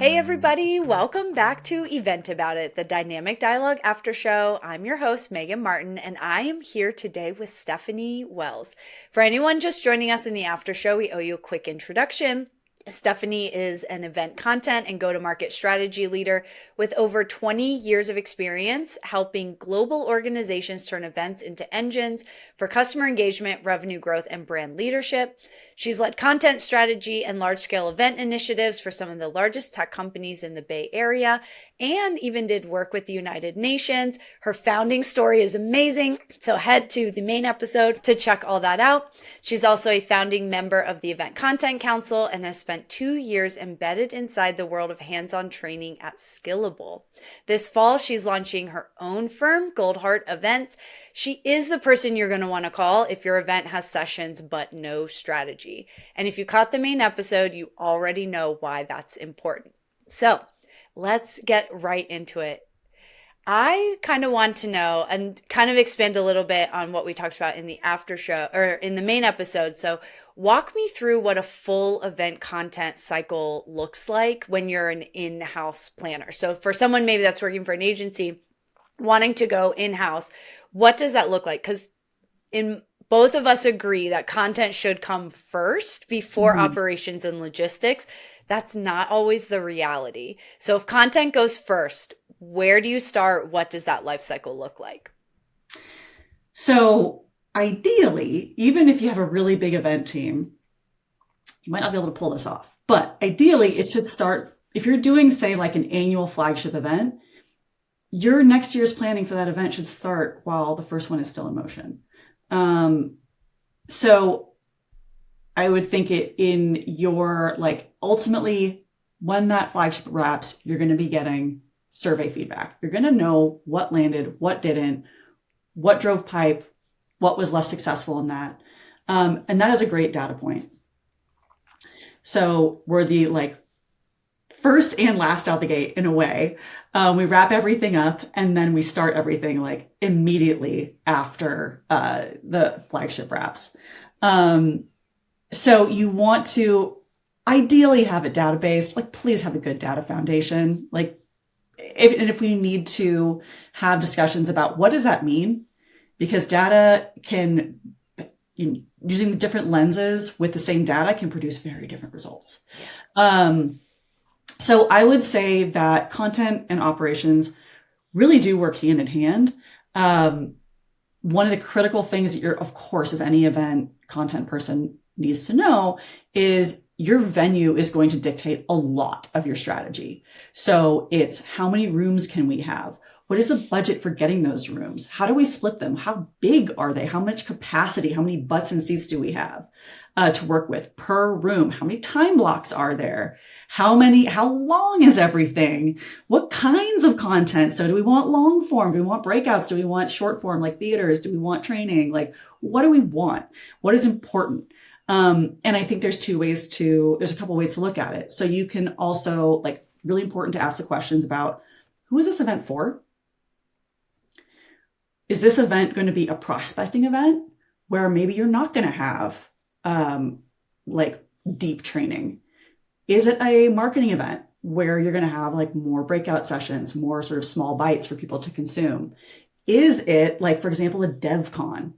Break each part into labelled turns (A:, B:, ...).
A: Hey everybody, welcome back to Event About It, the Dynamic Dialogue Aftershow. I'm your host, Megan Martin, and I am here today with Stephanie Wells. For anyone just joining us in the Aftershow, we owe you a quick introduction. Stephanie is an event content and go-to-market strategy leader with over 20 years of experience helping global organizations turn events into engines for customer engagement, revenue growth, and brand leadership. She's led content strategy and large-scale event initiatives for some of the largest tech companies in the Bay Area and even did work with the United Nations. Her founding story is amazing, so head to the main episode to check all that out. She's also a founding member of the Event Content Council and has spent 2 years embedded inside the world of hands-on training at Skillable. This fall, she's launching her own firm, Goldheart Events. She is the person you're going to want to call if your event has sessions but no strategy. And if you caught the main episode, you already know why that's important. So let's get right into it. I kind of want to know and kind of expand a little bit on what we talked about in the after show or in the main episode. So walk me through what a full event content cycle looks like when you're an in-house planner. So for someone maybe that's working for an agency wanting to go in-house, what does that look like? Because in both of us agree that content should come first before operations and logistics. That's not always the reality. So if content goes first, where do you start? What does that life cycle look like?
B: So ideally, even if you have a really big event team, you might not be able to pull this off. But ideally, it should start, if you're doing, say, like an annual flagship event, your next year's planning for that event should start while the first one is still in motion. So I would think it in your, like, ultimately, when that flagship wraps, you're going to be getting survey feedback. You're going to know what landed, what didn't, what drove pipe, what was less successful in that. And that is a great data point. So we're the first and last out the gate in a way. We wrap everything up and then we start everything like immediately after the flagship wraps. So you want to ideally have a database, like please have a good data foundation. Like if we need to have discussions about what does that mean, because data can, using different lenses with the same data can produce very different results. So I would say that content and operations really do work hand in hand. One of the critical things that you're, of course, as any event content person needs to know is your venue is going to dictate a lot of your strategy. So it's how many rooms can we have? What is the budget for getting those rooms? How do we split them? How big are they? How much capacity? How many butts and seats do we have to work with per room? How many time blocks are there? How long is everything? What kinds of content? So do we want long form? Do we want breakouts? Do we want short form like theaters? Do we want training? Like, what do we want? What is important? And I think there's a couple ways to look at it. So you can also, like, really important to ask the questions about who is this event for? Is this event going to be a prospecting event where maybe you're not going to have deep training? Is it a marketing event where you're going to have like more breakout sessions, more sort of small bites for people to consume? Is it like, for example, a dev con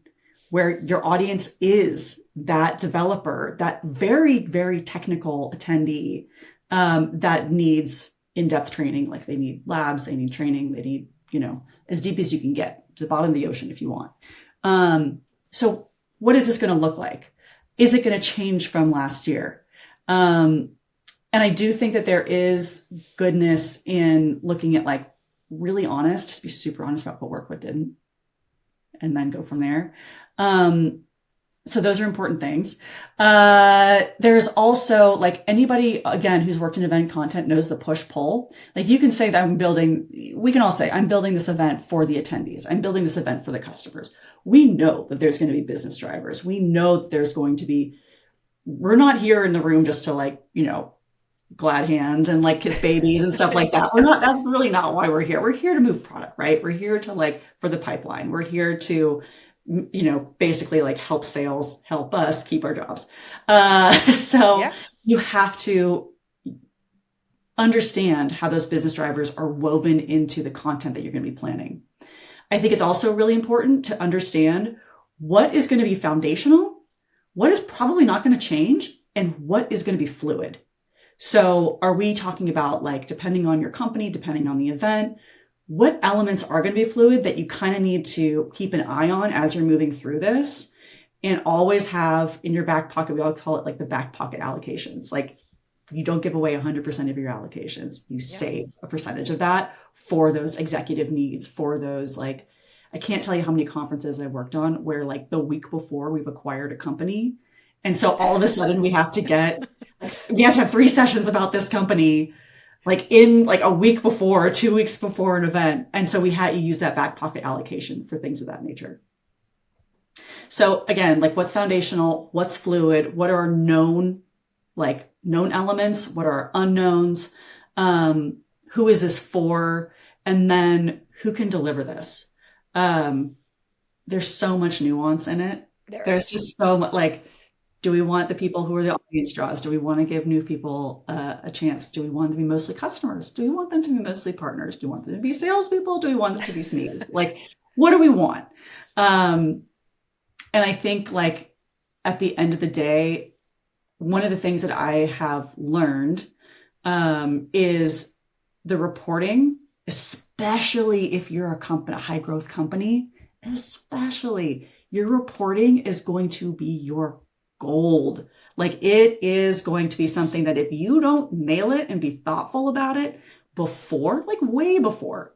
B: where your audience is that developer, that very, very technical attendee that needs in-depth training? Like they need labs, they need training, they need, as deep as you can get to the bottom of the ocean if you want. So what is this going to look like? Is it going to change from last year? And I do think that there is goodness in looking at like really honest, just be super honest about what worked, what didn't, and then go from there. So those are important things. There's also like anybody, again, who's worked in event content knows the push pull. Like you can say that we can all say, I'm building this event for the attendees. I'm building this event for the customers. We know that there's going to be business drivers. We know that there's going to be, we're not here in the room just to glad hands and like kiss babies and stuff like that. That's really not why we're here. We're here to move product, right? We're here to for the pipeline. We're here to, basically help sales, help us keep our jobs. So yeah. You have to understand how those business drivers are woven into the content that you're going to be planning. I think it's also really important to understand what is going to be foundational, what is probably not going to change, and what is going to be fluid. So are we talking about, like, depending on your company, depending on the event, what elements are going to be fluid that you kind of need to keep an eye on as you're moving through this, and always have in your back pocket? We all call it like the back pocket allocations. Like, you don't give away 100% of your allocations. You save a percentage of that for those executive needs, for those, like, I can't tell you how many conferences I worked on where, like, the week before we've acquired a company. And so all of a sudden we have to have 3 sessions about this company, like in like a week before, or 2 weeks before an event. And so you use that back pocket allocation for things of that nature. So again, like, what's foundational, what's fluid, what are known elements, what are unknowns, who is this for, and then who can deliver this? There's so much nuance in it. There's just so much, like, do we want the people who are the audience draws? Do we want to give new people a chance? Do we want them to be mostly customers? Do we want them to be mostly partners? Do we want them to be salespeople? Do we want them to be SMEs? Like, what do we want? And I think, like, at the end of the day, one of the things that I have learned is the reporting, especially if you're a high growth company, especially, your reporting is going to be your gold. Like, it is going to be something that if you don't nail it and be thoughtful about it before, like way before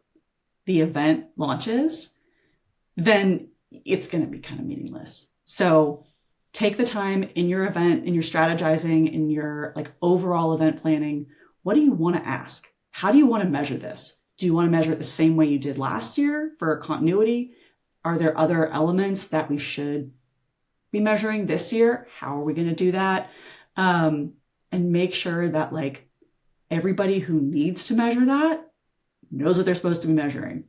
B: the event launches, then it's going to be kind of meaningless. So take the time in your event, in your strategizing, in your, like, overall event planning. What do you want to ask? How do you want to measure this? Do you want to measure it the same way you did last year for continuity? Are there other elements that we should be measuring this year? How are we going to do that? And make sure that, like, everybody who needs to measure that knows what they're supposed to be measuring.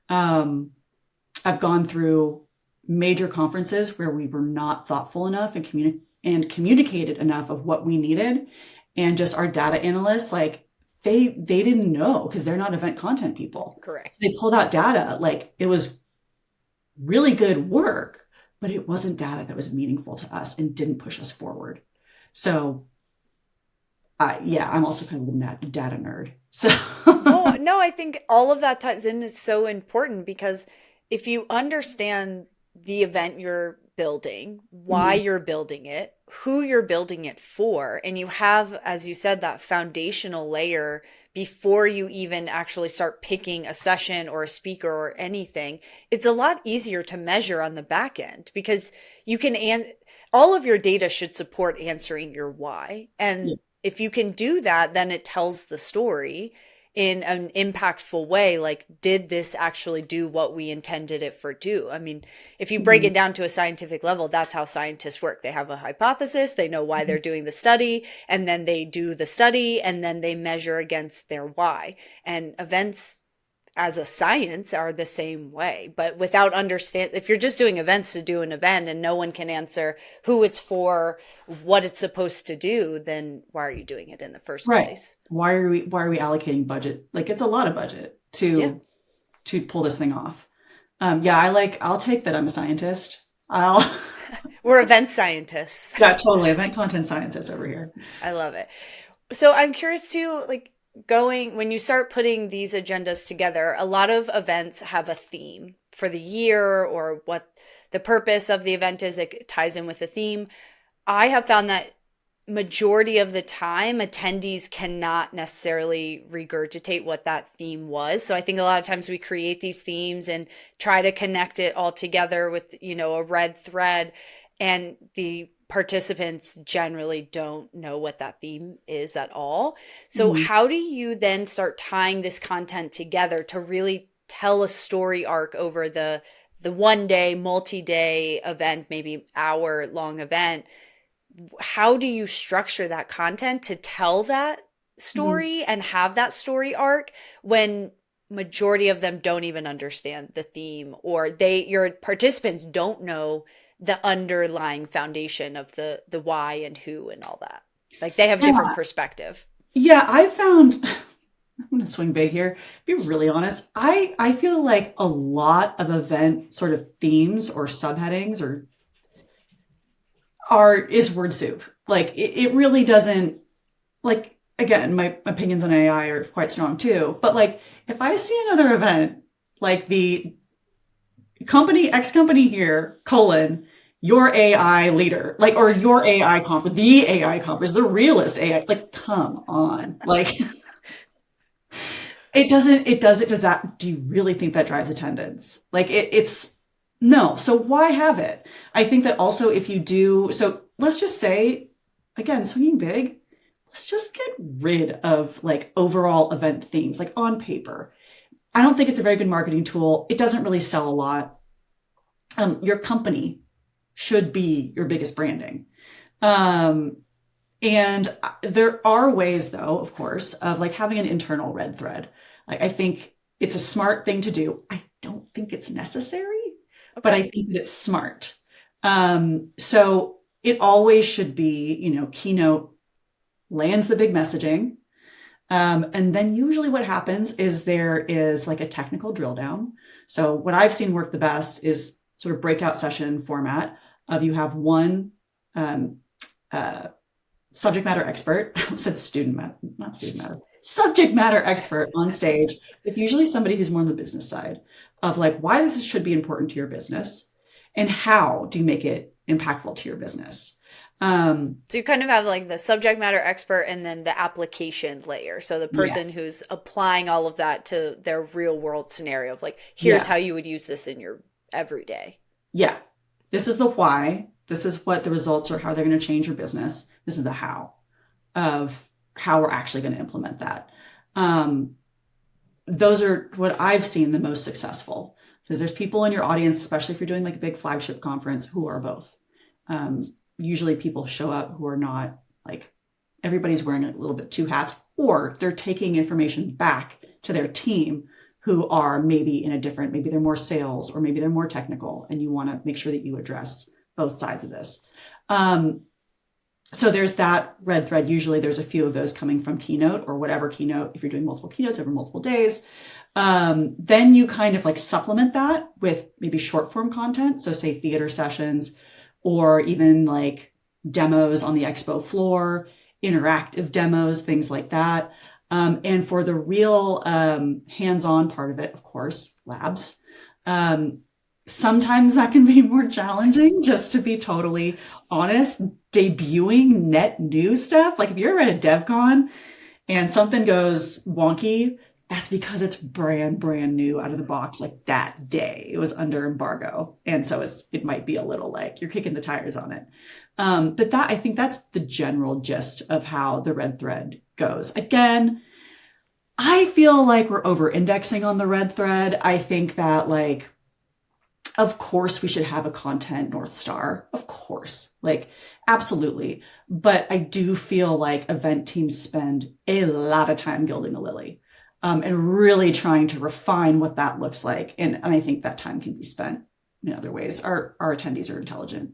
B: I've gone through major conferences where we were not thoughtful enough and communicated enough of what we needed. And just our data analysts, like, they didn't know, because they're not event content people.
A: Correct.
B: So they pulled out data. Like, it was really good work, but it wasn't data that was meaningful to us and didn't push us forward. So I'm also kind of a data nerd. So
A: no, I think all of that ties in. Is so important, because if you understand the event you're building, why you're building it, who you're building it for, and you have, as you said, that foundational layer before you even actually start picking a session or a speaker or anything, it's a lot easier to measure on the back end, because you can, all of your data should support answering your why. And if you can do that, then it tells the story in an impactful way. Like, did this actually do what we intended it for do? I mean, if you break it down to a scientific level, that's how scientists work. They have a hypothesis, they know why they're doing the study, and then they do the study, and then they measure against their why. And events as a science are the same way, but without if you're just doing events to do an event and no one can answer who it's for, what it's supposed to do, then why are you doing it in the first place?
B: Why are we allocating budget? Like, it's a lot of budget to pull this thing off. I'll take that I'm a scientist.
A: We're event scientists.
B: Yeah, totally. Event content scientists over here.
A: I love it. So I'm curious too, like, when you start putting these agendas together, a lot of events have a theme for the year, or what the purpose of the event is. It ties in with the theme. I have found that majority of the time, attendees cannot necessarily regurgitate what that theme was. So I think a lot of times we create these themes and try to connect it all together with, a red thread, and the participants generally don't know what that theme is at all. So how do you then start tying this content together to really tell a story arc over the one day, multi-day event, maybe hour-long event? How do you structure that content to tell that story and have that story arc when majority of them don't even understand the theme, or your participants don't know the underlying foundation of the why and who and all that? Like, they have different perspective.
B: Yeah, I found, I'm going to swing big here, be really honest. I feel like a lot of event sort of themes or subheadings is word soup. Like it really doesn't, like, again, my opinions on AI are quite strong too. But like, if I see another event, like the company X company here, colon, your AI leader, like, or your AI conference, the AI conference, the realist AI, like, come on. Like, does that, do you really think that drives attendance? Like, no. So why have it? I think that also if you do, so let's just say, again, swinging big, let's just get rid of like overall event themes, like on paper. I don't think it's a very good marketing tool. It doesn't really sell a lot. Your company should be your biggest branding. Um, and there are ways, though, of course, of like having an internal red thread. Like, I think it's a smart thing to do. I don't think it's necessary, but
A: Okay.
B: I think that it's smart. So it always should be, keynote lands the big messaging. And then usually what happens is there is like a technical drill down. So what I've seen work the best is sort of breakout session format of you have one um, uh, subject matter expert. I said student matter, not student matter, subject matter expert on stage with usually somebody who's more on the business side of like why this should be important to your business and how do you make it impactful to your business.
A: So you kind of have like the subject matter expert and then the application layer. So the
B: Yeah,
A: person who's applying all of that to their real world scenario of like, here's
B: yeah,
A: how you would use this in your everyday.
B: yeah. This is the why. This is what the results are, how they're going to change your business. This is the how of how we're actually going to implement that. Um, those are what I've seen the most successful because there's people in your audience, especially if you're doing like a big flagship conference, who are both. Usually people show up who are not like everybody's wearing a little bit two hats, or they're taking information back to their team who are maybe in a different, maybe they're more sales or maybe they're more technical, and you want to make sure that you address both sides of this. Um, so there's that red thread. Usually there's a few of those coming from keynote or whatever keynote, if you're doing multiple keynotes over multiple days. Then you kind of like supplement that with maybe short form content. So say theater sessions or even like demos on the expo floor, interactive demos, things like that. And for the real hands-on part of it, of course, labs. Um, Sometimes that can be more challenging, just to be totally honest. Debuting net new stuff, like if you're at a DevCon and something goes wonky, that's because it's brand new out of the box, like that day. It was under embargo. And so it might be a little like you're kicking the tires on it. But I think that's the general gist of how the red thread goes. Again, I feel like we're over indexing on the red thread. I think that like, of course we should have a content North Star. Of course, like absolutely. But I do feel like event teams spend a lot of time gilding the lily. And really trying to refine what that looks like. And I think that time can be spent in other ways. Our attendees are intelligent.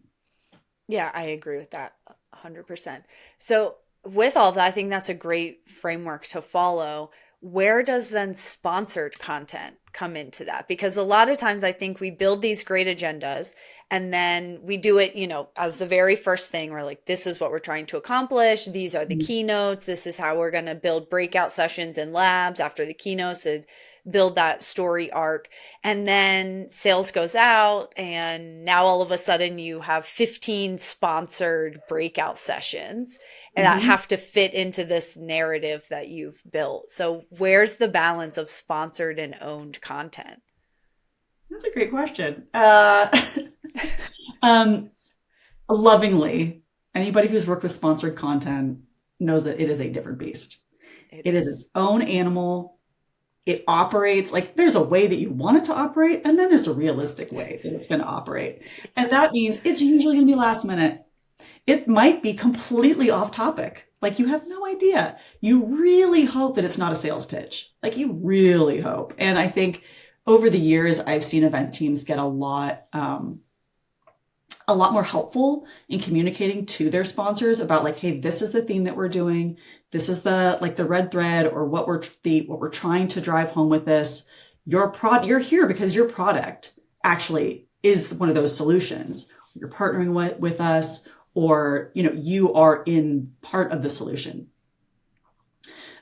A: Yeah, I agree with that 100%. So, with all of that, I think that's a great framework to follow. Where does then sponsored content come into that? Because a lot of times I think we build these great agendas and then we do it, as the very first thing. We're like, this is what we're trying to accomplish. These are the keynotes. This is how we're going to build breakout sessions and labs after the keynotes to build that story arc. And then sales goes out, and now all of a sudden you have 15 sponsored breakout sessions and that
B: Mm-hmm.
A: have to fit into this narrative that you've built. So, where's the balance of sponsored and owned content?
B: That's a great question. Um, Lovingly, anybody who's worked with sponsored content knows that it is a different beast.
A: It
B: It is
A: is.
B: its own animal. It operates like there's a way that you want it to operate, and then there's a realistic way that it's going to operate. And that means it's usually going to be last minute. It might be completely off topic. Like you have no idea. You really hope that it's not a sales pitch. Like you really hope. And I think over the years, I've seen event teams get a lot more helpful in communicating to their sponsors about like, hey, this is the theme that we're doing. This is the like the red thread, or what we're trying to drive home with this. You're here because your product actually is one of those solutions. You're partnering with us, or you are in part of the solution.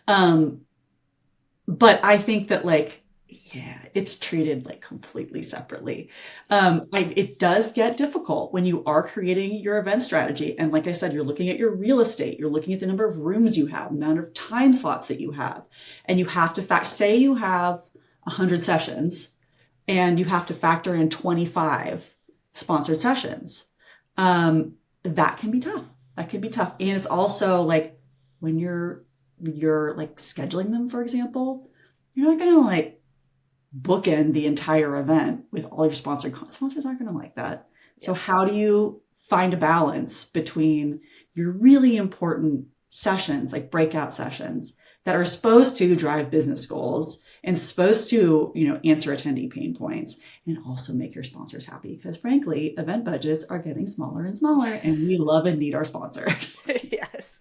B: But I think that like, yeah, it's treated like completely separately. It does get difficult when you are creating your event strategy. And like I said, you're looking at your real estate, you're looking at the number of rooms you have, the amount of time slots that you have. And you have to say you have 100 sessions and you have to factor in 25 sponsored sessions. That can be tough. That can be tough. And it's also like when you're like scheduling them, for example, you're not going to like bookend the entire event with all your sponsors aren't going to like that. Yeah. So how do you find a balance between your really important sessions, like breakout sessions that are supposed to drive business goals and supposed to, answer attendee pain points, and also make your sponsors happy? Because frankly, event budgets are getting smaller and smaller, and we love and need our sponsors.
A: Yes.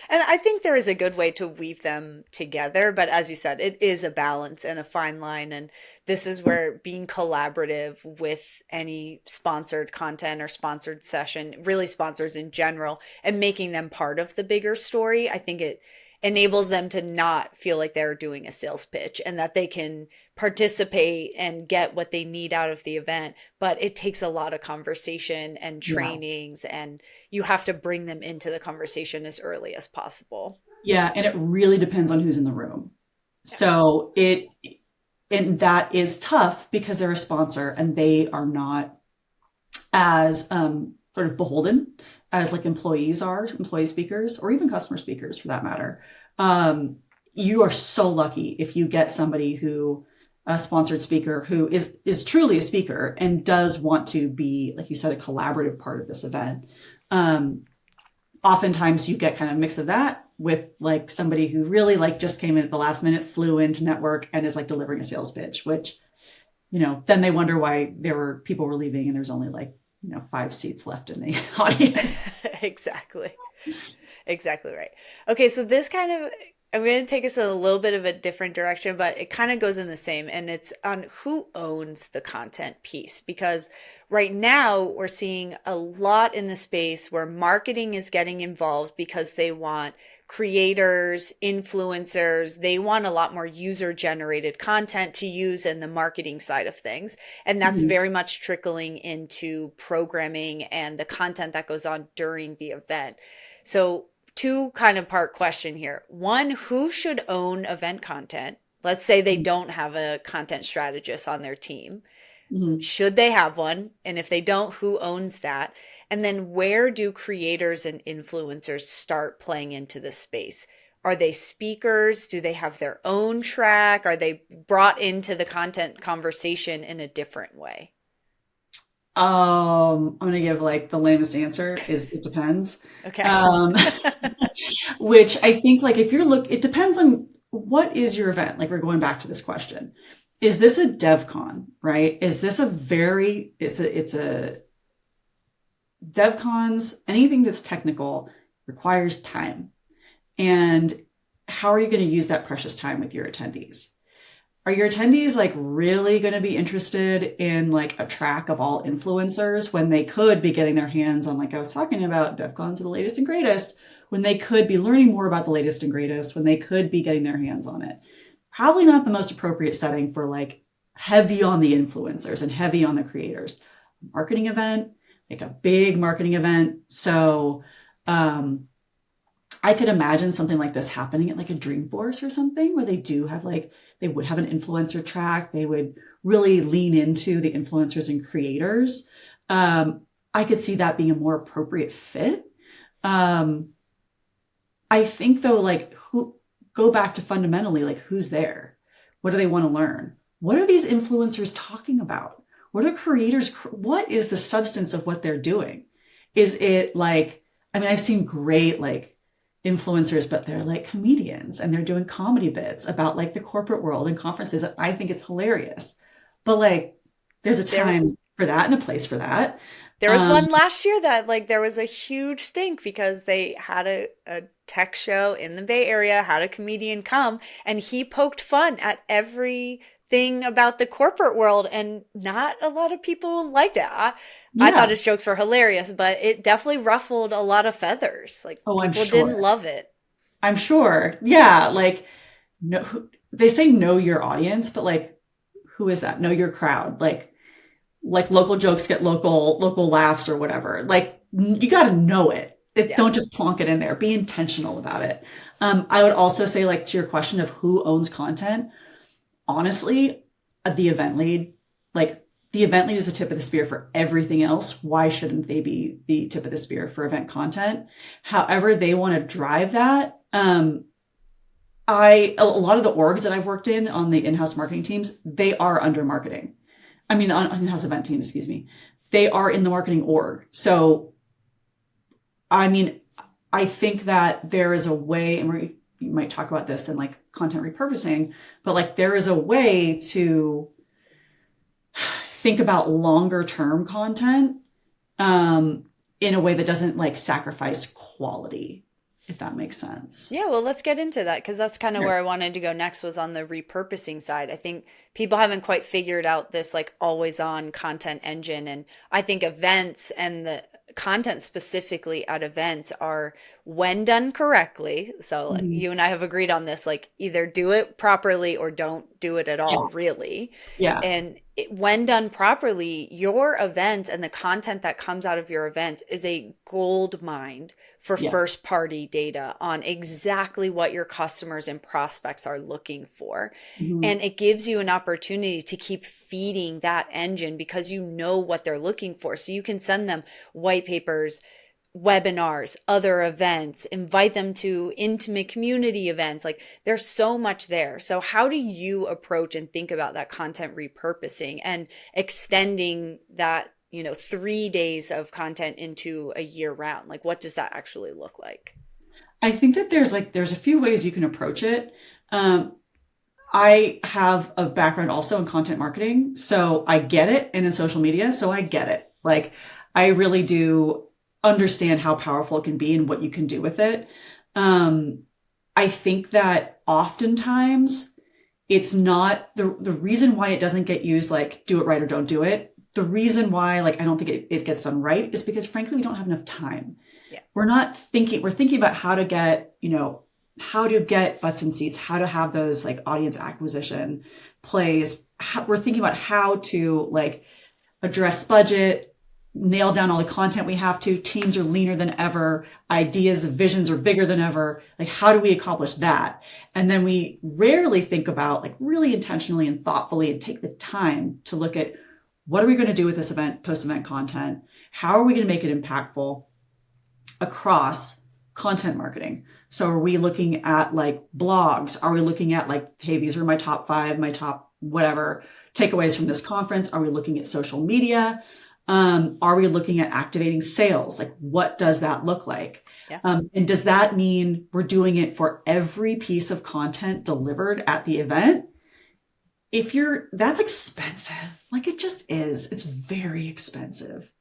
A: And I think there is a good way to weave them together. But as you said, it is a balance and a fine line. And this is where being collaborative with any sponsored content or sponsored session, really sponsors in general, and making them part of the bigger story, I think it enables them to not feel like they're doing a sales pitch, and that they can participate and get what they need out of the event. But it takes a lot of conversation and trainings, and you have to bring them into the conversation as early as possible.
B: Yeah. And it really depends on who's in the room. Yeah. So and that is tough because they're a sponsor and they are not as sort of beholden as like employee speakers, or even customer speakers for that matter. You are so lucky if you get somebody a sponsored speaker who is truly a speaker and does want to be, like you said, a collaborative part of this event. Oftentimes you get kind of a mix of that with like somebody who really like just came in at the last minute, flew in to network, and is like delivering a sales pitch, which, then they wonder why people were leaving and there's only like, 5 seats left in the audience.
A: Exactly right. Okay. So I'm going to take us in a little bit of a different direction, but it kind of goes in the same, and it's on who owns the content piece. Because right now we're seeing a lot in the space where marketing is getting involved because they want creators, influencers, they want a lot more user-generated content to use in the marketing side of things. And that's very much trickling into programming and the content that goes on during the event. So two kind of part question here. One, who should own event content? Let's say they don't have a content strategist on their team. Should they have one? And if they don't, who owns that? And then where do creators and influencers start playing into this space? Are they speakers? Do they have their own track? Are they brought into the content conversation in a different way?
B: I'm going to give like the lamest answer is it depends.
A: Okay.
B: Which I think like it depends on what is your event. Like we're going back to this question. Is this a DevCon, right? Is this it's a DevCons, anything that's technical requires time. And how are you going to use that precious time with your attendees? Are your attendees like really going to be interested in like a track of all influencers when they could be getting their hands on, like I was talking about, DevCons are the latest and greatest, when they could be learning more about the latest and greatest, when they could be getting their hands on it? Probably not the most appropriate setting for like heavy on the influencers and heavy on the creators. Marketing event, like a big marketing event. So I could imagine something like this happening at like a Dreamforce or something, where they would have an influencer track. They would really lean into the influencers and creators. I could see that being a more appropriate fit. I think though, like go back to fundamentally, like who's there? What do they want to learn? What are these influencers talking about? What are creators? What is the substance of what they're doing? Is it like, I've seen great like influencers, but they're like comedians and they're doing comedy bits about like the corporate world and conferences. I think it's hilarious, but like there's a time for that and a place for that.
A: There was one last year that like there was a huge stink because they had a tech show in the Bay Area, had a comedian come, and he poked fun at everything about the corporate world, and not a lot of people liked it. I thought
B: Yeah.
A: his jokes were hilarious, but it definitely ruffled a lot of feathers. Like
B: Oh, I'm
A: people didn't
B: sure.
A: love it.
B: I'm sure. Yeah. Like, no, they say know your audience, but like, who is that? Know your crowd. Like local jokes get local laughs or whatever. Like, you got to know it.
A: Yeah.
B: Don't just plonk it in there. Be intentional about it. I would also say, like, to your question of who owns content, honestly, the event lead, like the event lead is the tip of the spear for everything else. Why shouldn't they be the tip of the spear for event content? However, they want to drive that. A lot of the orgs that I've worked in on the in-house marketing teams, they are under marketing. I mean, on in-house event teams, excuse me. They are in the marketing org. So, I mean, I think that there is a way, and you might talk about this in like content repurposing, but like there is a way to think about longer term content in a way that doesn't like sacrifice quality, if that makes sense.
A: Yeah, well, let's get into that because that's kind of
B: Sure.
A: where I wanted to go next was on the repurposing side. I think people haven't quite figured out this like always on content engine. And I think events and the content specifically at events are when done correctly. So like,
B: Mhm.
A: you and I have agreed on this, like either do it properly or don't do it at
B: Yeah.
A: all, really.
B: Yeah.
A: And when done properly, your event and the content that comes out of your event is a gold mine for
B: Yeah.
A: first party data on exactly what your customers and prospects are looking for.
B: Mhm.
A: And it gives you an opportunity to keep feeding that engine because you know what they're looking for. So you can send them white papers, webinars, other events, invite them to intimate community events. Like there's so much there. So how do you approach and think about that content repurposing and extending that, 3 days of content into a year round? Like what does that actually look like?
B: I think that there's a few ways you can approach it. Um, I have a background also in content marketing, so I get it, and in social media, so I get it. Like, I really do understand how powerful it can be and what you can do with it. Um, I think that oftentimes it's not the reason why it doesn't get used, like do it right or don't do it. The reason why, like, I don't think it gets done right is because frankly, we don't have enough time.
A: Yeah.
B: We're thinking about how to get butts in seats, how to have those like audience acquisition plays. We're thinking about how to like address budget, nail down all the content we have to. Teams are leaner than ever. Ideas, visions are bigger than ever. Like, how do we accomplish that? And then we rarely think about like really intentionally and thoughtfully and take the time to look at what are we going to do with this event, post-event content? How are we going to make it impactful across content marketing? So are we looking at like blogs? Are we looking at like, hey, these are my top 5, my top whatever takeaways from this conference? Are we looking at social media? Are we looking at activating sales? Like, what does that look like?
A: Yeah.
B: And does that mean we're doing it for every piece of content delivered at the event? That's expensive. Like, it just is. It's very expensive.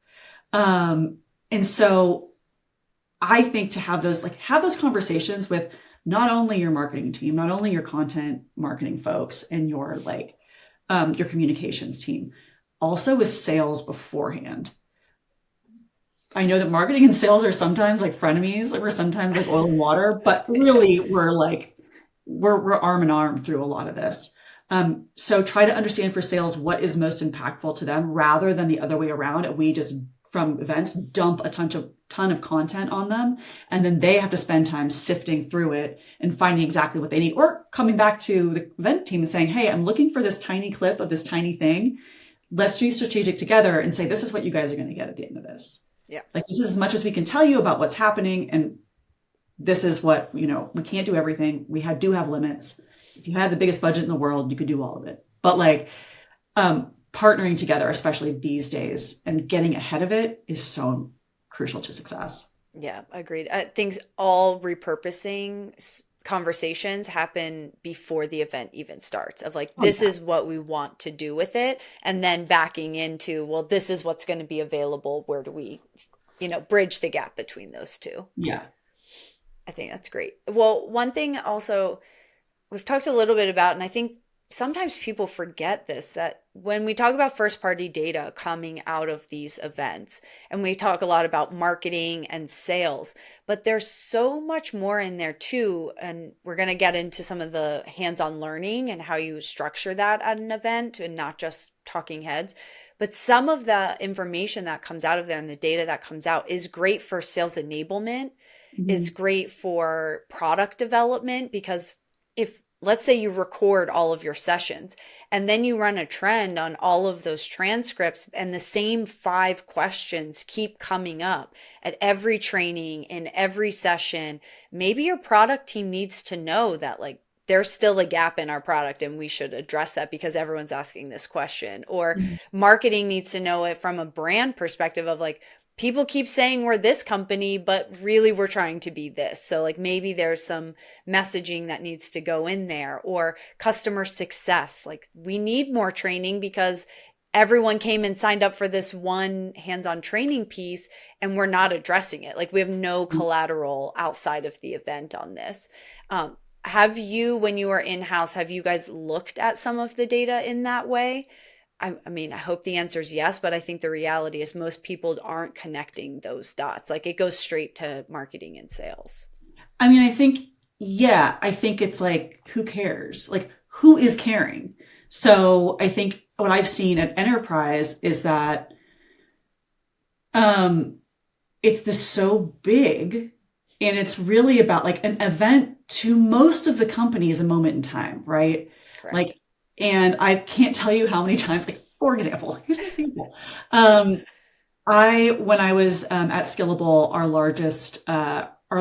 B: And so I think to have those conversations with not only your marketing team, not only your content marketing folks and your your communications team, also with sales beforehand. I know that marketing and sales are sometimes like frenemies, like we're sometimes like oil and water, but really we're arm in arm through a lot of this. So try to understand for sales what is most impactful to them rather than the other way around. And we just from events dump a ton of content on them, and then they have to spend time sifting through it and finding exactly what they need, or coming back to the event team and saying, hey, I'm looking for this tiny clip of this tiny thing. Let's be strategic together and say, this is what you guys are going to get at the end of this.
A: Yeah.
B: Like, this is as much as we can tell you about what's happening. And this is what, we can't do everything. We do have limits. If you had the biggest budget in the world, you could do all of it. But like, partnering together, especially these days, and getting ahead of it is so crucial to success.
A: Yeah, agreed. Things all repurposing conversations happen before the event even starts of like,
B: Oh
A: this
B: yeah.
A: is what we want to do with it. And then backing into, well, this is what's going to be available. Where do we, bridge the gap between those two?
B: Yeah.
A: I think that's great. Well, one thing also we've talked a little bit about, and I think sometimes people forget this, that when we talk about first party data coming out of these events, and we talk a lot about marketing and sales, but there's so much more in there too. And we're going to get into some of the hands on learning and how you structure that at an event and not just talking heads. But some of the information that comes out of there and the data that comes out is great for sales enablement, is
B: Mhm.
A: great for product development, because if let's say you record all of your sessions and then you run a trend on all of those transcripts and the same 5 questions keep coming up at every training in every session, maybe your product team needs to know that like there's still a gap in our product and we should address that because everyone's asking this question. Or
B: Mhm.
A: marketing needs to know it from a brand perspective of like, people keep saying we're this company, but really we're trying to be this. So like maybe there's some messaging that needs to go in there. Or customer success. Like we need more training because everyone came and signed up for this one hands-on training piece and we're not addressing it. Like we have no collateral outside of the event on this. Have you, when you are in-house, have you guys looked at some of the data in that way? I mean, I hope the answer is yes, but I think the reality is most people aren't connecting those dots. Like it goes straight to marketing and sales.
B: I mean, I think, yeah, I think it's like, who cares? Like, who is caring? So I think what I've seen at enterprise is that um, it's this so big, and it's really about like an event to most of the company is a moment in time, right?
A: Correct.
B: Like, and I can't tell you how many times, like, for example, here's an example. When I was at Skillable, our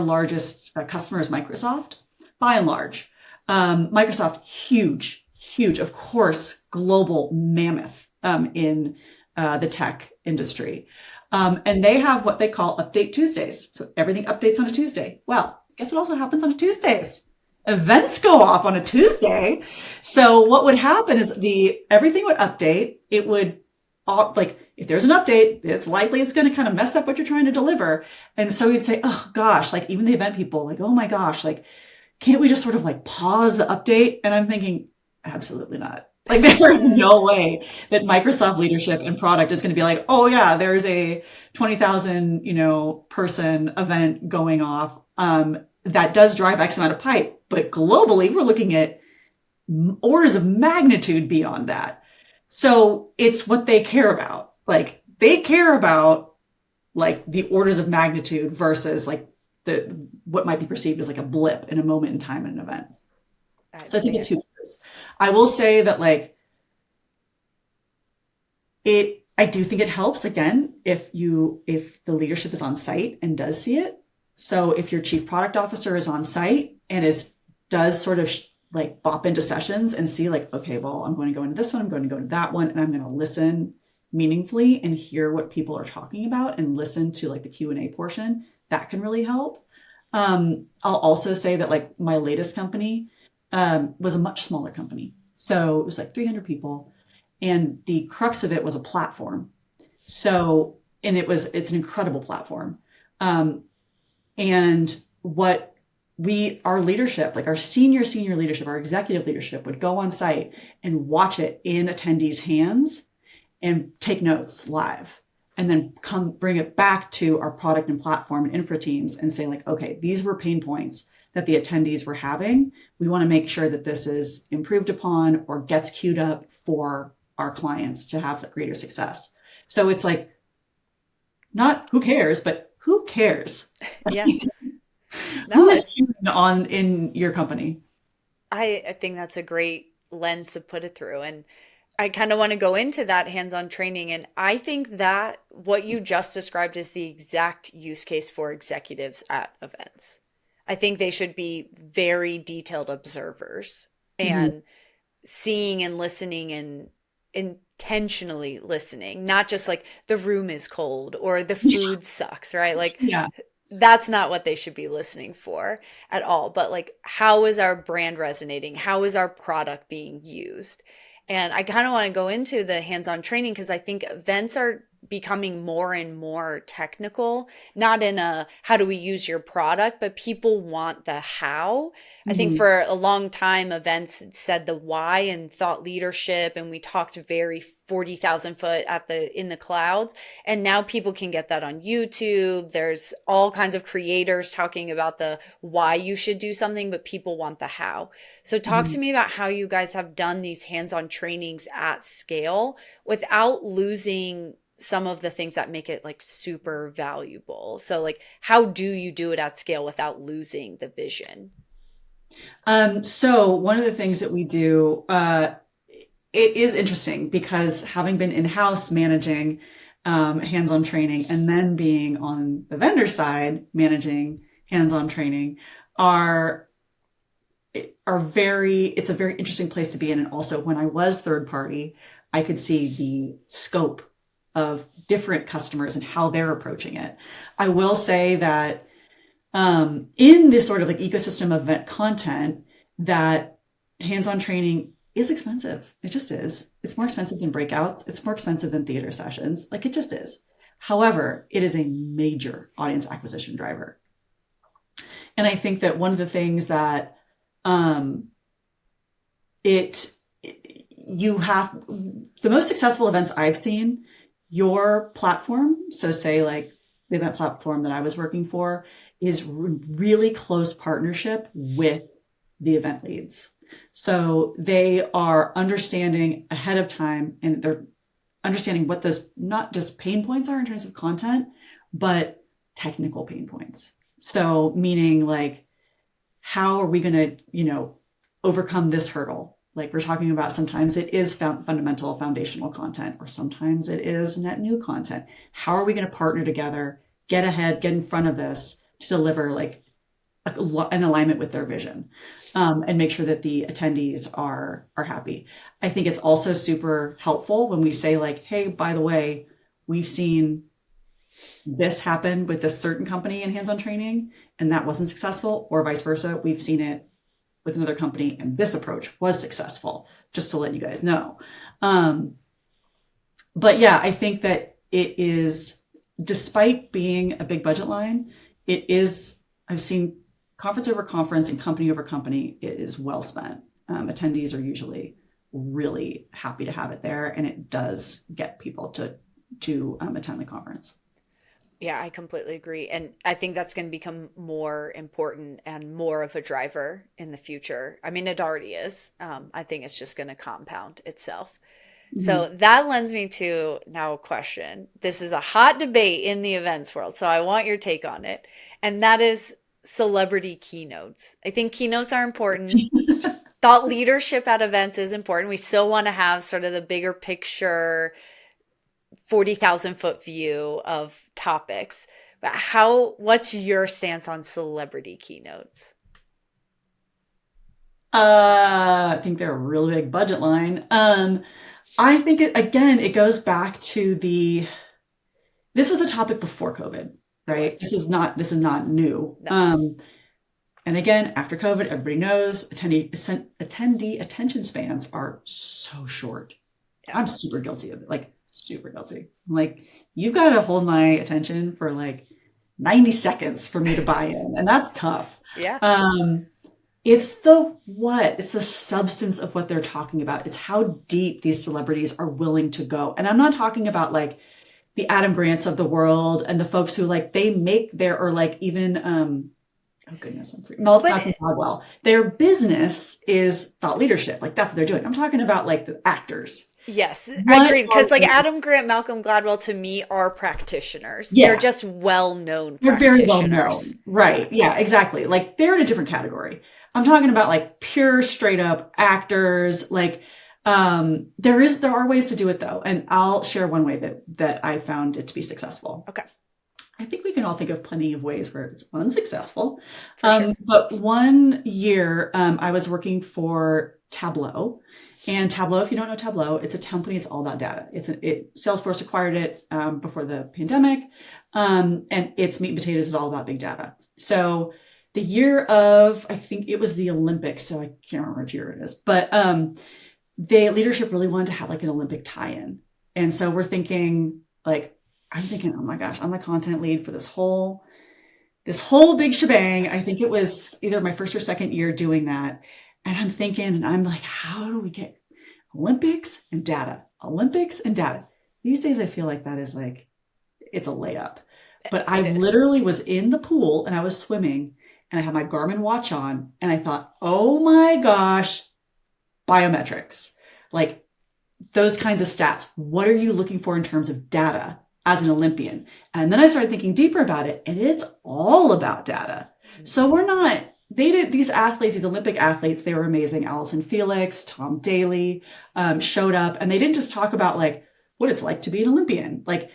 B: largest customer is Microsoft, by and large. Microsoft, huge, huge, of course, global mammoth in the tech industry. And they have what they call Update Tuesdays. So everything updates on a Tuesday. Well, guess what also happens on Tuesdays? Events go off on a Tuesday. So what would happen is everything would update. It would like if there's an update, it's likely it's going to kind of mess up what you're trying to deliver. And so you'd say, oh gosh, like even the event people, like, oh my gosh, like, can't we just sort of like pause the update? And I'm thinking, absolutely not. Like there is no way that Microsoft leadership and product is going to be like, oh yeah, there's a 20,000, person event going off. That does drive X amount of pipe, but globally we're looking at orders of magnitude beyond that. So it's what they care about. Like they care about like the orders of magnitude versus like the what might be perceived as like a blip in a moment in time in an event.
A: I
B: So I think
A: think
B: it's who cares. I will say that like I do think it helps again if the leadership is on site and does see it. So if your chief product officer is on site and does sort of like bop into sessions and see like, okay, well, I'm going to go into this one, I'm going to go into that one, and I'm going to listen meaningfully and hear what people are talking about and listen to like the Q&A portion, that can really help. I'll also say that like my latest company was a much smaller company. So it was like 300 people. And the crux of it was a platform. So, and it's an incredible platform. Um, and what our leadership, like our senior leadership, our executive leadership would go on site and watch it in attendees' hands and take notes live and then come bring it back to our product and platform and infra teams and say like, okay, these were pain points that the attendees were having. We want to make sure that this is improved upon or gets queued up for our clients to have greater success. So it's like, not who cares, but who cares?
A: yeah.
B: Who
A: No,
B: is on in your company?
A: I think that's a great lens to put it through. And I kind of want to go into that hands-on training. And I think that what you just described is the exact use case for executives at events. I think they should be very detailed observers
B: Mm-hmm.
A: and seeing and listening and intentionally listening, not just like the room is cold or the food sucks, right? Like
B: Yeah.
A: that's not what they should be listening for at all. But like, how is our brand resonating? How is our product being used? And I kind of want to go into the hands-on training because I think events are becoming more and more technical, not in a how do we use your product, but people want the how. I think
B: Mhm.
A: for a long time, events said the why and thought leadership, and we talked very 40,000 foot at the in the clouds. And now people can get that on YouTube. There's all kinds of creators talking about the why you should do something, but people want the how. So talk to
B: Mhm.
A: me about how you guys have done these hands-on trainings at scale without losing some of the things that make it like super valuable. So like how do you do it at scale without losing the vision?
B: So one of the things that we do, it is interesting because having been in-house managing hands-on training and then being on the vendor side managing hands-on training are it's a very interesting place to be in. And also when I was third party, I could see the scope of different customers and how they're approaching it. I will say that in this sort of like ecosystem of event content, that hands-on training is expensive. It just is. It's more expensive than breakouts. It's more expensive than theater sessions. Like it just is. However, it is a major audience acquisition driver. And I think that one of the things that um, it you have the most successful events I've seen, your platform, so say like the event platform that I was working for, is really close partnership with the event leads. So they are understanding ahead of time and they're understanding what those not just pain points are in terms of content, but technical pain points. So meaning like, how are we going to, overcome this hurdle? Like we're talking about, sometimes it is fundamental foundational content, or sometimes it is net new content. How are we going to partner together, get ahead, get in front of this to deliver like an alignment with their vision, and make sure that the attendees are happy. I think it's also super helpful when we say like, hey, by the way, we've seen this happen with this certain company in hands-on training and that wasn't successful, or vice versa. We've seen it with another company and this approach was successful, just to let you guys know. But yeah, I think that it is, despite being a big budget line, it is, I've seen conference over conference and company over company, it is well spent. Attendees are usually really happy to have it there, and it does get people to attend the conference.
A: Yeah, I completely agree. And I think that's going to become more important and more of a driver in the future. I mean, it already is. I think it's just going to compound itself. So
B: Mhm.
A: that lends me to now a question. This is a hot debate in the events world, so I want your take on it. And that is celebrity keynotes. I think keynotes are important. Thought leadership at events is important. We still want to have sort of the bigger picture 40,000 foot view of topics. But what's your stance on celebrity keynotes?
B: I think they're a really big budget line. I think it goes back to this was a topic before COVID,
A: It
B: right?
A: was.
B: This is not new.
A: No.
B: And again, after COVID, everybody knows attendee attention spans are so short.
A: Yeah.
B: I'm super guilty of it, like super guilty. Like you've got to hold my attention for like 90 seconds for me to buy in, and that's tough.
A: Yeah.
B: Um, it's the what? It's the substance of what they're talking about. It's how deep these celebrities are willing to go. And I'm not talking about like the Adam Grants of the world and the folks who like they make their, or like even oh goodness,
A: But
B: Malcolm Gladwell. Their business is thought leadership. Like that's what they're doing. I'm talking about like the actors.
A: yes, I
B: What
A: agree.
B: are
A: Because like
B: they?
A: Adam Grant, Malcolm Gladwell to me are practitioners. They're
B: Yeah,
A: just well-known
B: they're very well
A: practitioners.
B: known.
A: Yeah.
B: Right. Yeah, exactly. Like they're in a different category. I'm talking about like pure straight up actors. Like there are ways to do it though. And I'll share one way that I found it to be successful.
A: Okay.
B: I think we can all think of plenty of ways where it's unsuccessful.
A: For sure.
B: But one year, I was working for Tableau. And Tableau, if you don't know Tableau, it's a company. It's all about data. Salesforce acquired it before the pandemic, and its meat and potatoes is all about big data. So the year of, I think it was the Olympics, so I can't remember which year it is, but the leadership really wanted to have like an Olympic tie-in, and so I'm thinking, oh my gosh, I'm the content lead for this whole big shebang. I think it was either my first or second year doing that. And I'm thinking, and I'm like, how do we get Olympics and data? Olympics and data. These days, I feel like that is like, it's a layup. But I literally was in the pool and I was swimming and I had my Garmin watch on and I thought, oh my gosh, biometrics, like those kinds of stats. What are you looking for in terms of data as an Olympian? And then I started thinking deeper about it, and it's all about data. So these athletes, these Olympic athletes, they were amazing. Allison Felix, Tom Daly, showed up, and they didn't just talk about like what it's like to be an Olympian. Like,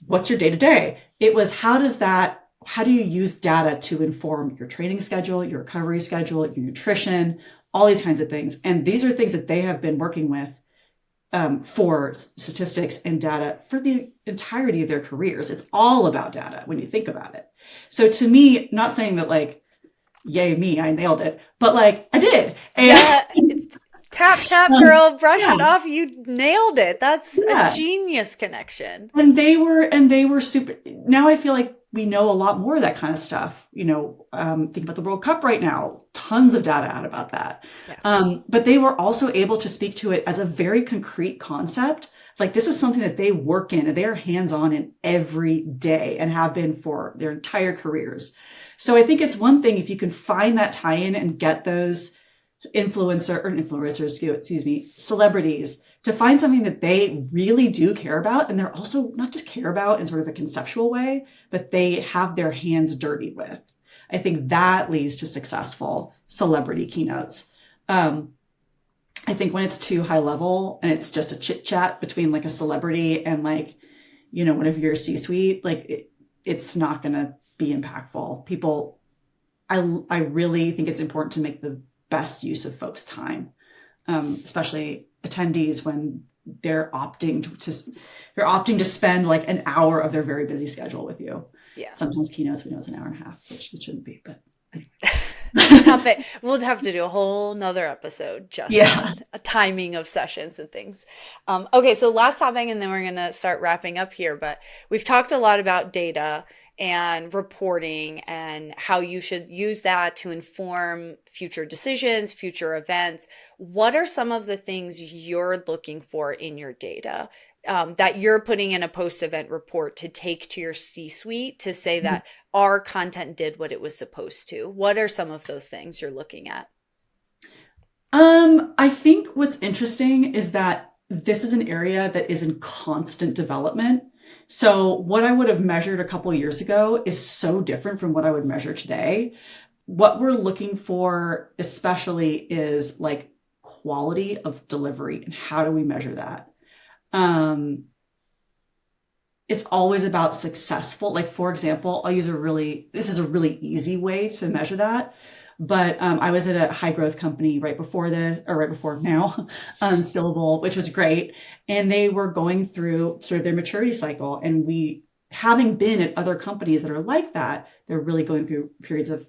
B: what's your day to day? It was, how do you use data to inform your training schedule, your recovery schedule, your nutrition, all these kinds of things. And these are things that they have been working with for statistics and data for the entirety of their careers. It's all about data when you think about it. So to me, not saying that like, yay me, I nailed it, but like I did. And
A: yeah, tap, girl, brush it off. You nailed it. That's a genius connection.
B: And they were super. Now I feel like we know a lot more of that kind of stuff. Think about the World Cup right now, tons of data out about that. Yeah. But they were also able to speak to it as a very concrete concept. Like, this is something that they work in and they are hands-on in every day and have been for their entire careers. So I think it's one thing if you can find that tie-in and get those celebrities to find something that they really do care about. And they're also not just care about in sort of a conceptual way, but they have their hands dirty with. I think that leads to successful celebrity keynotes. I think when it's too high level and it's just a chit chat between like a celebrity and like, one of your C-suite, like it's not going to be impactful. I really think it's important to make the best use of folks' time, especially attendees when they're opting to spend like an hour of their very busy schedule with you. Yeah. Sometimes keynotes, we know it's an hour and a half, which it shouldn't be, but anyway.
A: We'll have to do a whole nother episode just on a timing of sessions and things. Okay, so last topic, and then we're going to start wrapping up here. But we've talked a lot about data and reporting and how you should use that to inform future decisions, future events. What are some of the things you're looking for in your data that you're putting in a post-event report to take to your C-suite to say that our content did what it was supposed to? What are some of those things you're looking at?
B: I think what's interesting is that this is an area that is in constant development. So what I would have measured a couple of years ago is so different from what I would measure today. What we're looking for especially is like quality of delivery, and how do we measure that? It's always about successful. Like, for example, this is a really easy way to measure that. But I was at a high growth company right before now, Skillable, which was great. And they were going through sort of their maturity cycle. And having been at other companies that are like that, they're really going through periods of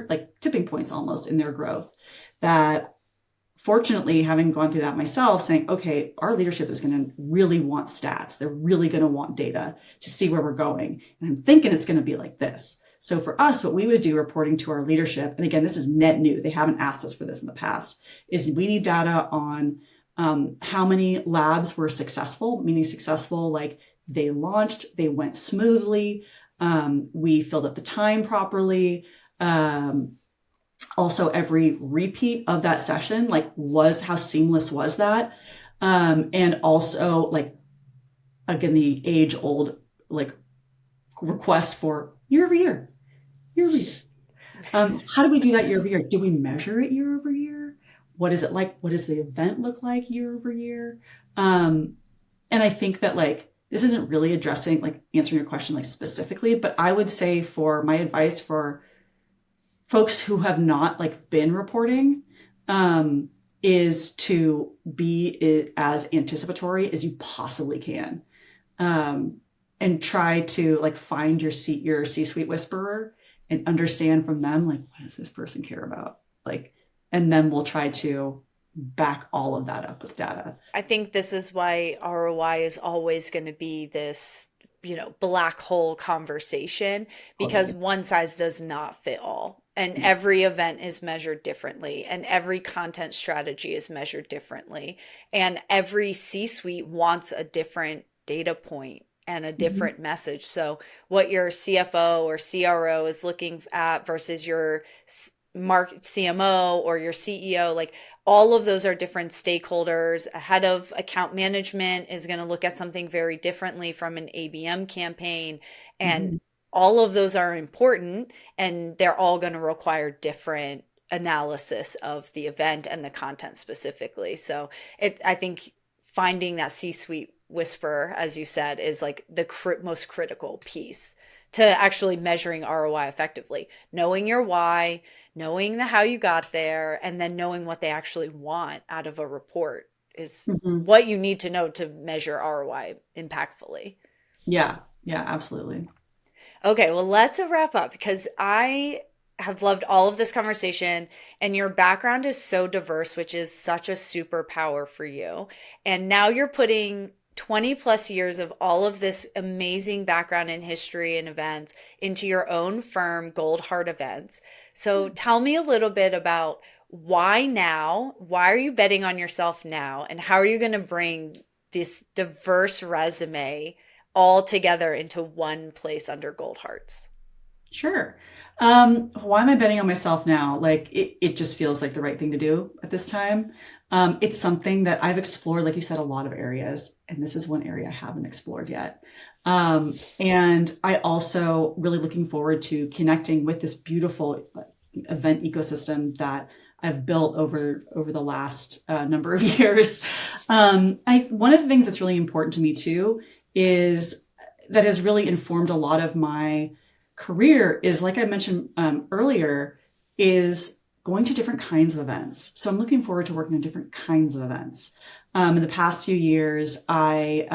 B: like tipping points almost in their growth. That fortunately, having gone through that myself, saying, okay, our leadership is going to really want stats. They're really going to want data to see where we're going. And I'm thinking it's going to be like this. So for us, what we would do reporting to our leadership, and again, this is net new, they haven't asked us for this in the past, is we need data on how many labs were successful, meaning successful, like they launched, they went smoothly, we filled up the time properly. Also, every repeat of that session, like how seamless was that? And also, like, again, the age old, like, request for year over year. How do we do that year over year? Do we measure it year over year? What is it like? What does the event look like year over year? And I think that like, this isn't really addressing, like answering your question, like specifically, but I would say for my advice for folks who have not like been reporting, is to be as anticipatory as you possibly can. And try to like find your C-suite whisperer and understand from them, like, what does this person care about? Like, and then we'll try to back all of that up with data.
A: I think this is why ROI is always going to be this, black hole conversation, because
B: Totally.
A: one size does not fit all. And every event is measured differently, and every content strategy is measured differently. And every C-suite wants a different data point and a
B: Mhm.
A: different message. So, what your CFO or CRO is looking at versus your CMO or your CEO, like all of those are different stakeholders. A head of account management is going to look at something very differently from an ABM campaign. And
B: Mhm.
A: all of those are important, and they're all going to require different analysis of the event and the content specifically. So I think finding that C-suite whisperer, as you said, is like the most critical piece to actually measuring ROI effectively. Knowing your why, knowing the how you got there, and then knowing what they actually want out of a report is
B: Mhm.
A: what you need to know to measure ROI impactfully.
B: Yeah. Yeah, absolutely.
A: Okay, well, let's wrap up because I have loved all of this conversation, and your background is so diverse, which is such a superpower for you. And now you're putting 20 plus years of all of this amazing background in history and events into your own firm, Gold Heart Events. So tell me a little bit about why now? Why are you betting on yourself now? And how are you going to bring this diverse resume all together into one place under Gold Hearts?
B: Sure. Why am I betting on myself now? Like it just feels like the right thing to do at this time. It's something that I've explored, like you said, a lot of areas, and this is one area I haven't explored yet. And I also really looking forward to connecting with this beautiful event ecosystem that I've built over the last number of years. One of the things that's really important to me too is that has really informed a lot of my career is, like I mentioned earlier, is going to different kinds of events. So I'm looking forward to working on different kinds of events. In the past few years, I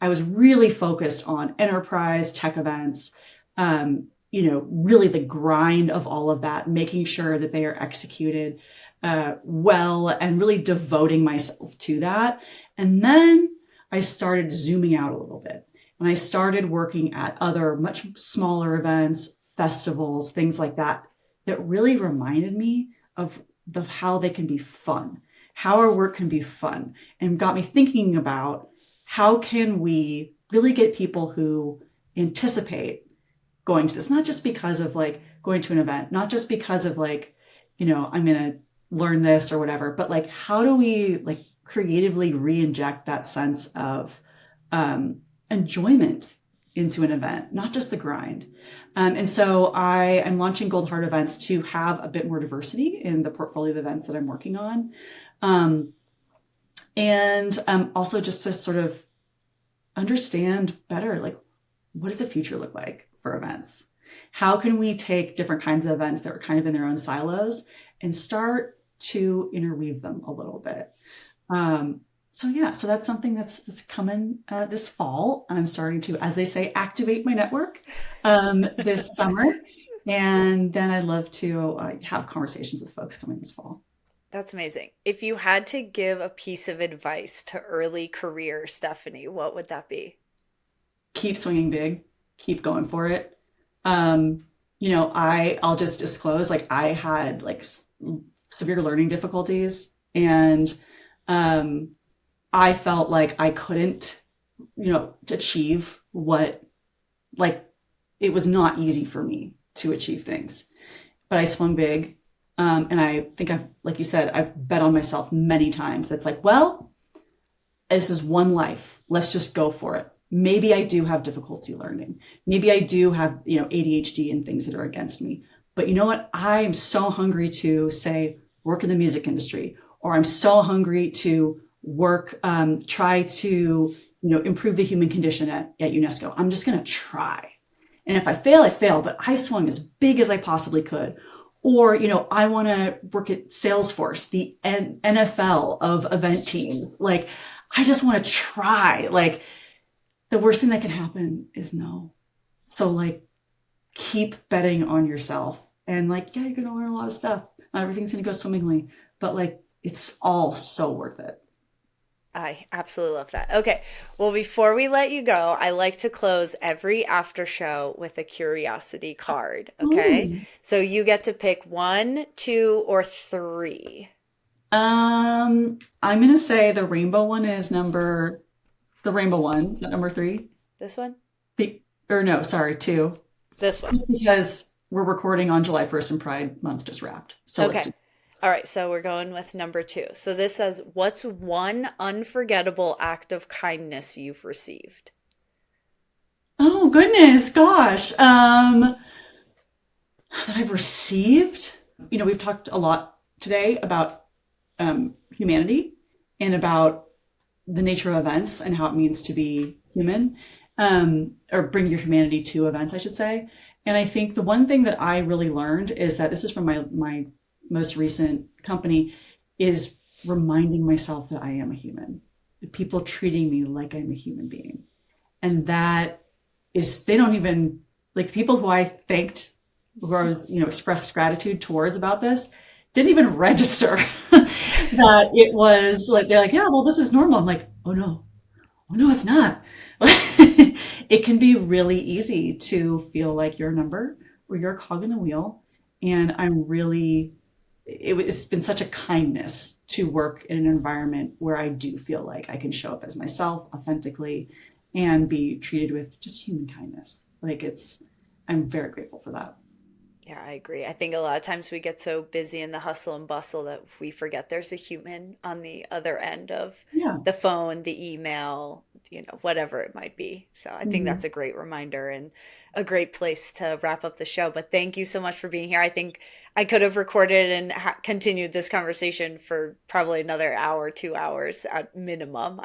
B: was really focused on enterprise tech events. Really the grind of all of that, making sure that they are executed well, and really devoting myself to that. And then I started zooming out a little bit. And I started working at other much smaller events, festivals, things like that, that really reminded me of how they can be fun, how our work can be fun, and got me thinking about how can we really get people who anticipate going to this, not just because of like going to an event, not just because of like, I'm going to learn this or whatever, but like, how do we like creatively re-inject that sense of enjoyment into an event, not just the grind. And so I am launching Gold Heart Events to have a bit more diversity in the portfolio of events that I'm working on. Um, and also just to sort of understand better, like, what does the future look like for events? How can we take different kinds of events that are kind of in their own silos and start to interweave them a little bit? So that's something that's coming this fall. I'm starting to, as they say, activate my network this summer, and then I'd love to have conversations with folks coming this fall.
A: That's amazing. If you had to give a piece of advice to early career Stephanie, what would that be?
B: Keep swinging big, keep going for it. I'll just disclose, like I had like severe learning difficulties, and um, I felt like I couldn't, achieve what, like, it was not easy for me to achieve things. But I swung big. And I think like you said, I've bet on myself many times. It's like, well, this is one life. Let's just go for it. Maybe I do have difficulty learning. Maybe I do have, ADHD and things that are against me. But you know what? I am so hungry to say, work in the music industry, or I'm so hungry to work, try to, improve the human condition at UNESCO. I'm just going to try. And if I fail, I fail, but I swung as big as I possibly could. Or, I want to work at Salesforce, the NFL of event teams. Like, I just want to try. Like, the worst thing that can happen is no. So, like, keep betting on yourself. And, like, yeah, you're going to learn a lot of stuff. Not everything's going to go swimmingly, but, like, it's all so worth it.
A: I absolutely love that. Okay. Well, before we let you go, I like to close every after show with a curiosity card. Okay.
B: Ooh.
A: So you get to pick one, two, or three.
B: I'm going to say the rainbow one is the rainbow one. Is that number 3?
A: This one?
B: Or no, sorry, 2.
A: This one.
B: Just because we're recording on July 1st and Pride Month just wrapped. So let's
A: Okay.
B: do.
A: All right. So we're going with number 2. So this says, what's one unforgettable act of kindness you've received?
B: Oh goodness, gosh. That I've received. We've talked a lot today about humanity and about the nature of events and how it means to be human, or bring your humanity to events, I should say. And I think the one thing that I really learned is that this is from my most recent company, is reminding myself that I am a human, people treating me like I'm a human being. And that is, they don't even, like, people who I thanked, who I was, expressed gratitude towards about this, didn't even register that it was like, they're like, yeah, well, this is normal. I'm like, oh no, it's not. It can be really easy to feel like you're a number or you're a cog in the wheel. And it's been such a kindness to work in an environment where I do feel like I can show up as myself authentically and be treated with just human kindness. Like, I'm very grateful for that.
A: Yeah, I agree. I think a lot of times we get so busy in the hustle and bustle that we forget there's a human on the other end of
B: Yeah.
A: the phone, the email, whatever it might be. So I think
B: Mhm.
A: that's a great reminder and a great place to wrap up the show. But thank you so much for being here. I think I could have recorded and continued this conversation for probably another hour, 2 hours at minimum.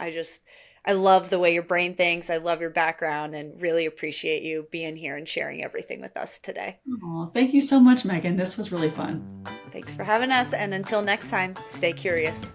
A: I love the way your brain thinks. I love your background and really appreciate you being here and sharing everything with us today.
B: Aw, thank you so much, Megan. This was really fun.
A: Thanks for having us. And until next time, stay curious.